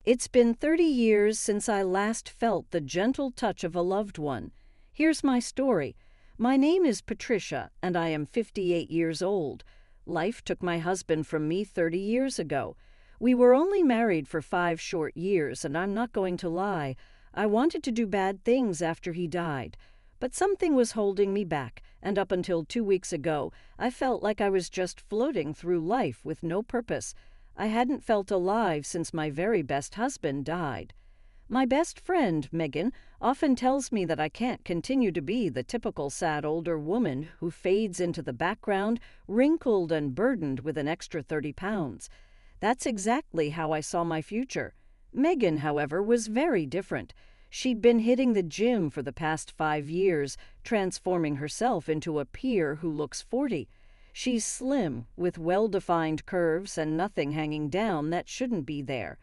It's been 30 years since I last felt the gentle touch of a loved one. Here's my story. My name is Patricia, and I am 58 years old. Life took my husband from me 30 years ago. We were only married for 5 short years, and I'm not going to lie. I wanted to do bad things after he died. But something was holding me back, and up until 2 weeks ago, I felt like I was just floating through life with no purpose. I hadn't felt alive since my very best husband died. My best friend, Megan, often tells me that I can't continue to be the typical sad older woman who fades into the background, wrinkled and burdened with an extra 30 pounds. That's exactly how I saw my future. Megan, however, was very different. She'd been hitting the gym for the past 5 years, transforming herself into a peer who looks 40. She's slim, with well-defined curves and nothing hanging down that shouldn't be there.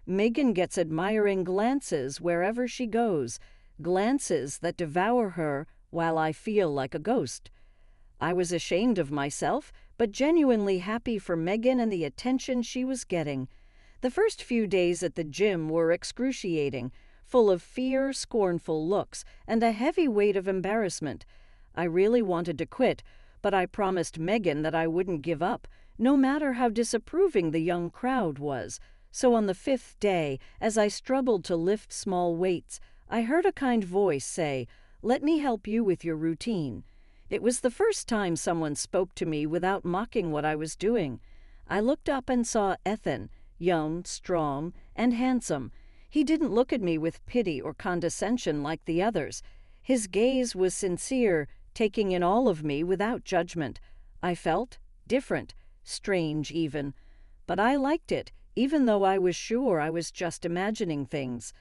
Megan gets admiring glances wherever she goes, glances that devour her while I feel like a ghost. I was ashamed of myself, but genuinely happy for Megan and the attention she was getting. The first few days at the gym were excruciating, full of fear, scornful looks, and a heavy weight of embarrassment. I really wanted to quit, but I promised Megan that I wouldn't give up, no matter how disapproving the young crowd was. So on the 5th day, as I struggled to lift small weights, I heard a kind voice say, "Let me help you with your routine." It was the first time someone spoke to me without mocking what I was doing. I looked up and saw Ethan, young, strong, and handsome. He didn't look at me with pity or condescension like the others. His gaze was sincere, taking in all of me without judgment. I felt different, strange even. But I liked it, even though I was sure I was just imagining things.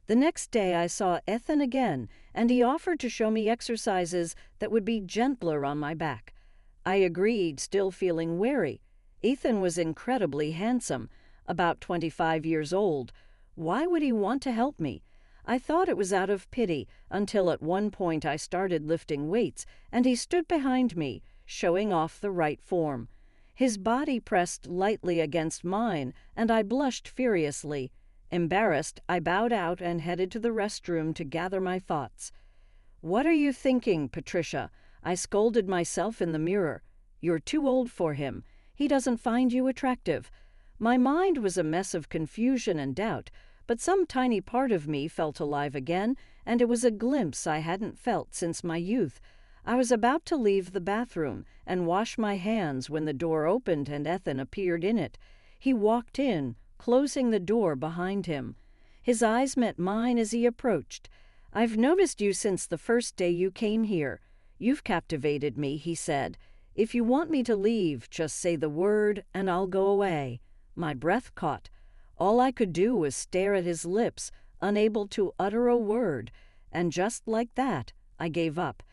The next day I saw Ethan again, and he offered to show me exercises that would be gentler on my back. I agreed, still feeling wary. Ethan was incredibly handsome, about 25 years old. Why would he want to help me? I thought it was out of pity, until at one point I started lifting weights, and he stood behind me, showing off the right form. His body pressed lightly against mine, and I blushed furiously. Embarrassed, I bowed out and headed to the restroom to gather my thoughts. "What are you thinking, Patricia?" I scolded myself in the mirror. "You're too old for him. He doesn't find you attractive." My mind was a mess of confusion and doubt, but some tiny part of me felt alive again, and it was a glimpse I hadn't felt since my youth. I was about to leave the bathroom and wash my hands when the door opened and Ethan appeared in it. He walked in, closing the door behind him. His eyes met mine as he approached. "I've noticed you since the first day you came here. You've captivated me," he said. "If you want me to leave, just say the word and I'll go away." My breath caught. All I could do was stare at his lips, unable to utter a word, and just like that, I gave up.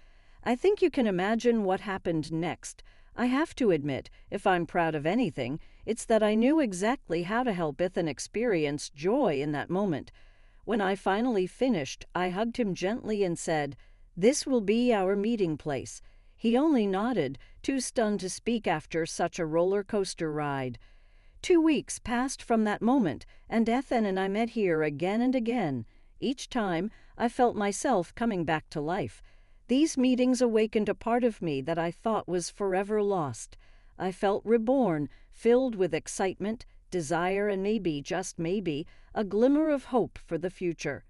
I think you can imagine what happened next. I have to admit, if I'm proud of anything, it's that I knew exactly how to help Ethan experience joy in that moment. When I finally finished, I hugged him gently and said, "This will be our meeting place." He only nodded, too stunned to speak after such a roller coaster ride. 2 weeks passed from that moment, and Ethan and I met here again and again. Each time, I felt myself coming back to life. These meetings awakened a part of me that I thought was forever lost. I felt reborn, filled with excitement, desire, and maybe, just maybe, a glimmer of hope for the future.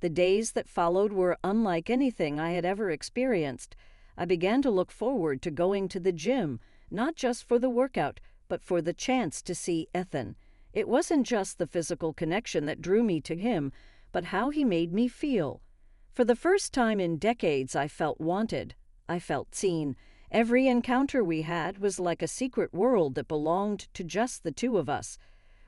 The days that followed were unlike anything I had ever experienced. I began to look forward to going to the gym, not just for the workout, but for the chance to see Ethan. It wasn't just the physical connection that drew me to him, but how he made me feel. For the first time in decades, I felt wanted. I felt seen. Every encounter we had was like a secret world that belonged to just the two of us.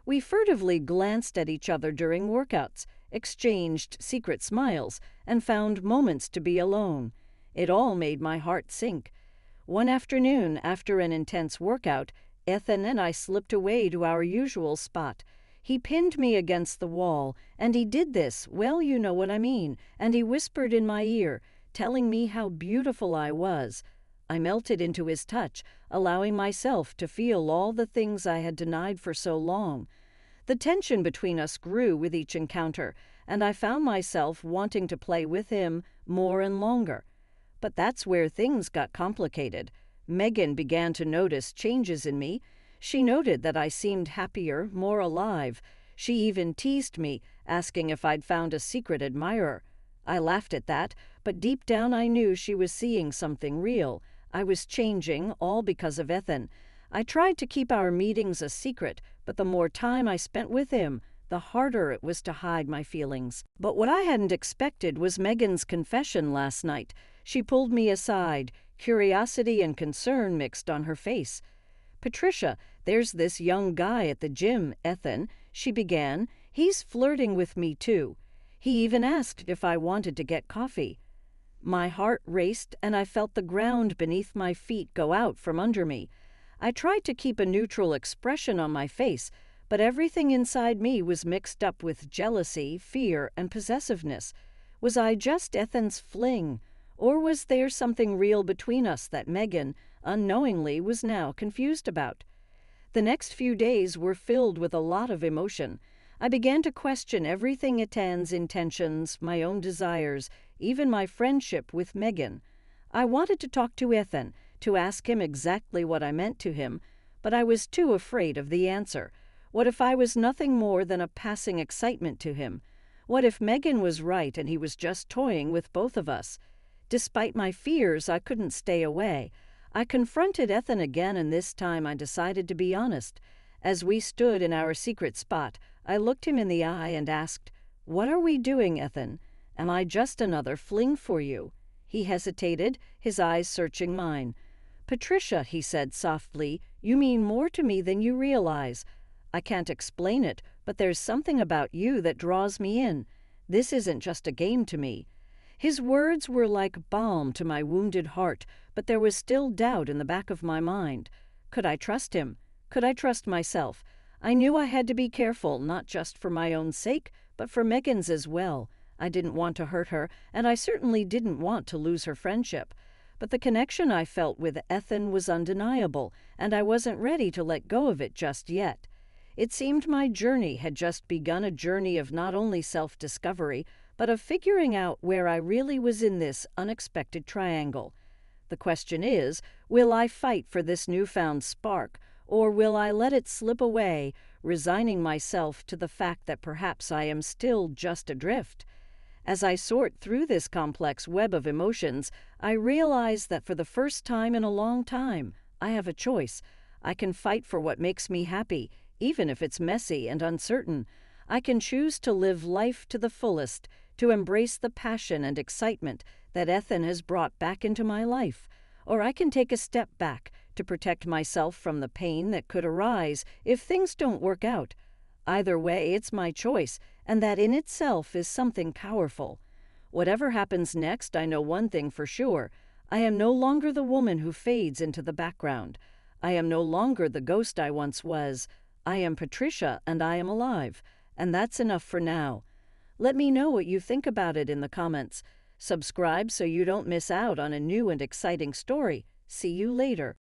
We furtively glanced at each other during workouts, exchanged secret smiles, and found moments to be alone. It all made my heart sink. One afternoon, after an intense workout, Ethan and I slipped away to our usual spot. He pinned me against the wall, and he did this, well, you know what I mean, and he whispered in my ear, telling me how beautiful I was. I melted into his touch, allowing myself to feel all the things I had denied for so long. The tension between us grew with each encounter, and I found myself wanting to play with him more and longer. But that's where things got complicated. Megan began to notice changes in me. She noted that I seemed happier, more alive. She even teased me, asking if I'd found a secret admirer. I laughed at that, but deep down I knew she was seeing something real. I was changing, all because of Ethan. I tried to keep our meetings a secret, but the more time I spent with him, the harder it was to hide my feelings. But what I hadn't expected was Megan's confession last night. She pulled me aside, curiosity and concern mixed on her face. "Patricia, there's this young guy at the gym, Ethan," she began. "He's flirting with me too. He even asked if I wanted to get coffee." My heart raced and I felt the ground beneath my feet go out from under me. I tried to keep a neutral expression on my face, but everything inside me was mixed up with jealousy, fear, and possessiveness. Was I just Ethan's fling? Or was there something real between us that Megan, unknowingly, was now confused about? The next few days were filled with a lot of emotion. I began to question everything Ethan's intentions, my own desires, even my friendship with Megan. I wanted to talk to Ethan, to ask him exactly what I meant to him, but I was too afraid of the answer. What if I was nothing more than a passing excitement to him? What if Megan was right and he was just toying with both of us? Despite my fears, I couldn't stay away. I confronted Ethan again, and this time I decided to be honest. As we stood in our secret spot, I looked him in the eye and asked, "What are we doing, Ethan? Am I just another fling for you?" He hesitated, his eyes searching mine. "Patricia," he said softly, "you mean more to me than you realize. I can't explain it, but there's something about you that draws me in. This isn't just a game to me." His words were like balm to my wounded heart, but there was still doubt in the back of my mind. Could I trust him? Could I trust myself? I knew I had to be careful, not just for my own sake, but for Megan's as well. I didn't want to hurt her, and I certainly didn't want to lose her friendship. But the connection I felt with Ethan was undeniable, and I wasn't ready to let go of it just yet. It seemed my journey had just begun, a journey of not only self-discovery, but of figuring out where I really was in this unexpected triangle. The question is, will I fight for this newfound spark, or will I let it slip away, resigning myself to the fact that perhaps I am still just adrift? As I sort through this complex web of emotions, I realize that for the first time in a long time, I have a choice. I can fight for what makes me happy, even if it's messy and uncertain. I can choose to live life to the fullest, to embrace the passion and excitement that Ethan has brought back into my life. Or I can take a step back to protect myself from the pain that could arise if things don't work out. Either way, it's my choice, and that in itself is something powerful. Whatever happens next, I know one thing for sure. I am no longer the woman who fades into the background. I am no longer the ghost I once was. I am Patricia, and I am alive. And that's enough for now. Let me know what you think about it in the comments. Subscribe so you don't miss out on a new and exciting story. See you later.